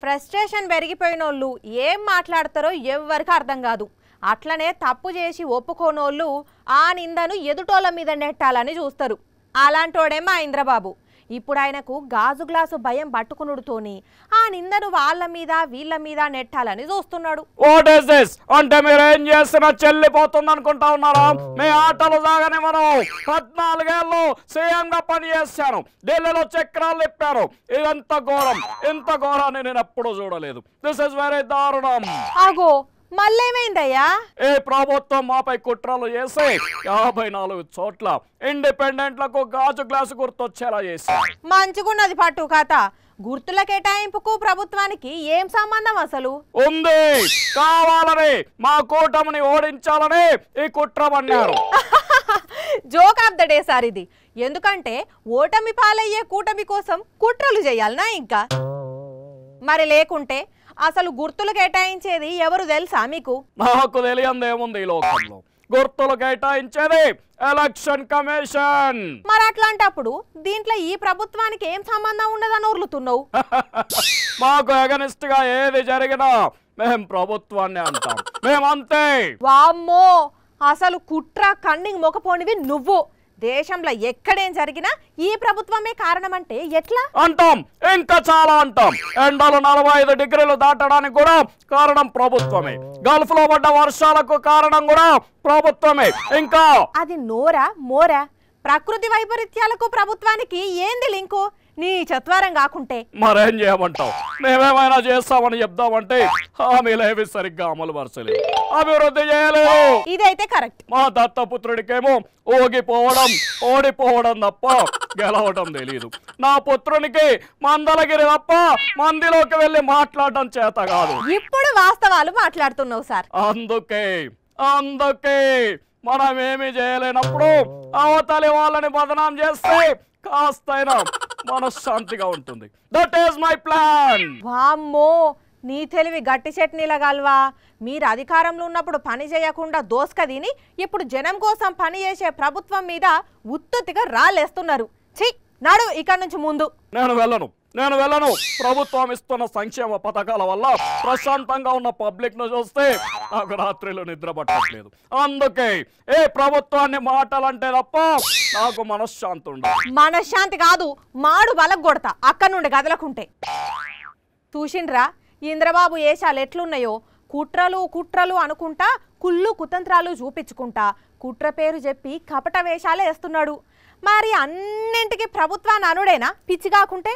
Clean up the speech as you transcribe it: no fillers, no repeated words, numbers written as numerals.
Frustration పెరిగిపోయినోళ్ళు ఏం మాట్లాడతారో ఎవ్వరికి అర్థం కాదు. అట్లనే తప్పు చేసి ఒప్పుకోనోళ్ళు ఆ నిందను ఎదుటోళ్ళ మీద నెట్టాలని చూస్తారు. అలాంటోడే మా ఇంద్రబాబు. ఇప్పుడు ఆయనకు గాజు గ్లాసు భయం పట్టుకునుడుతోని ఆ నిందను వాళ్ళ మీద వీళ్ళ మీద నెట్టాలని చూస్తున్నాడు. వాట్ ఇస్ దిస్ అంటే మీరు ఏం చేస్తున్నా చెల్లిపోతుంది అనుకుంటా ఉన్నారా? మీ ఆటలు సాగని మనం 14 ఏళ్ళు సీఎం గా పని చేశాను, ఢిల్లీలో చక్రాలు తిప్పాను. ఇదంత ఘోరం, ఇంత ఘోరాన్ని నేను ఎప్పుడూ చూడలేదు. దిస్ ఇస్ వెరీ దారుణం. ఆగో మళ్ళేమైందయ్యా? ఏ ప్రభుత్వం మాపై కుట్రలు చేసి 54 చోట్ల ఇండిపెండెంట్లకు గాజు గ్లాసు గుర్తొచ్చేలా చేశారు. మంచిగున్నది పట్టు కథ. గుర్తుల కేటాయింపుకు ప్రభుత్వానికి ఏం సంబంధం అసలు? ఉంది, కావాలని మా కూటమిని ఓడించాలని ఈ కుట్ర పన్నారు. Joke of the day sir ఇది. ఎందుకంటే ఓటమి పాలయ్యే కూటమి కోసం కుట్రలు చేయాలనా ఇంకా? మరి లేకుంటే అసలు గుర్తులు కేటాయించేది ఎవరు తెలుసా మీకు? నాకు తెలియందేముంది ఈ లోకంలో. గుర్తులు కేటాయించేది ఎలక్షన్ కమిషన్. మరి అట్లాంటప్పుడు దీంట్లో ఈ ప్రభుత్వానికి ఏం సంబంధం ఉండదని ఊర్లుతున్నావు? మాకు ఎగనిస్ట్ గా ఏది జరిగినా మేం ప్రభుత్వాన్ని అంటాం, మేమంతే. వామ్మో, అసలు కుట్ర కన్నింగ్ మొకపోనివి నువ్వు. దేశంలో ఎక్కడేం జరిగినా ఈ ప్రభుత్వమే కారణం అంటే ఎట్లా అంటాం? ఇంకా చాలా అంటాం. ఎండలు 45 డిగ్రీలు దాటడానికి కూడా కారణం ప్రభుత్వమే. గల్ఫ్ లో పడ్డ వర్షాలకు కారణం కూడా ప్రభుత్వమే. ఇంకా అది నోరా మోరా? ప్రకృతి వైపరీత్యాలకు ప్రభుత్వానికి ఏంది లింకు? నీ చత్వారం కాకుంటే మరేం చేయమంటావు? మేమేమైనా చేస్తామని చెప్దామంటే హామీలేవి సరిగ్గా అమలు పరచలేదు, అభివృద్ధి చేయలేదు. ఇదైతే కరెక్ట్. మా దత్తపుత్రుడికేమో ఊగిపోవడం ఓడిపోవడం తప్ప గెలవడం తెలీదు. నా పుత్రునికి మందలగిరి తప్ప మందిలోకి వెళ్ళి మాట్లాడడం చేత కాదు. ఇప్పుడు వాస్తవాలు మాట్లాడుతున్నావు సార్. అందుకే మనం ఏమి చేయలేనప్పుడు అవతలి వాళ్ళని బదనాం చేస్తే కాస్తైనా మనశ్శాంతిగా ఉంటుంది. That is my plan. వామ్మో, నీ తెలివి గట్టి చట్నీల గల్వా. మీరు అధికారంలో ఉన్నప్పుడు పని చేయకుండా దోసక తిని ఇప్పుడు జనం కోసం పని చేసే ప్రభుత్వం మీద ఉత్తుతిగా రాళ్ళేస్తున్నారు. ఛీ, నాడు ఇక్కడ నుంచి ముందు. నేను వెళ్ళను. ప్రభుత్వం ఇస్తున్న సంక్షేమ పథకాల వల్ల ప్రశాంతంగా ఉన్న పబ్లిక్ ను చూస్తే నాకు రాత్రిలో నిద్ర పట్టట్లేదు. అందుకే ఏ ప్రభుత్వాన్ని మాటలంటే తప్ప నాకు మనశ్శాంతి ఉండదు. మనశ్శాంతి కాదు, మాడు బలగొడతా అక్కడ నుండి గదలకుంటే. చూసిండ్రా ఇంద్రబాబు ఏషాలు ఎట్లున్నాయో? కుట్రలు అనుకుంటా, కుళ్ళు కుతంత్రాలు చూపించుకుంటా, కుట్ర పేరు చెప్పి కపట వేషాలే వేస్తున్నాడు. మరి అన్నింటికి ప్రభుత్వాన్ని అనుడేనా పిచ్చి కాకుంటే?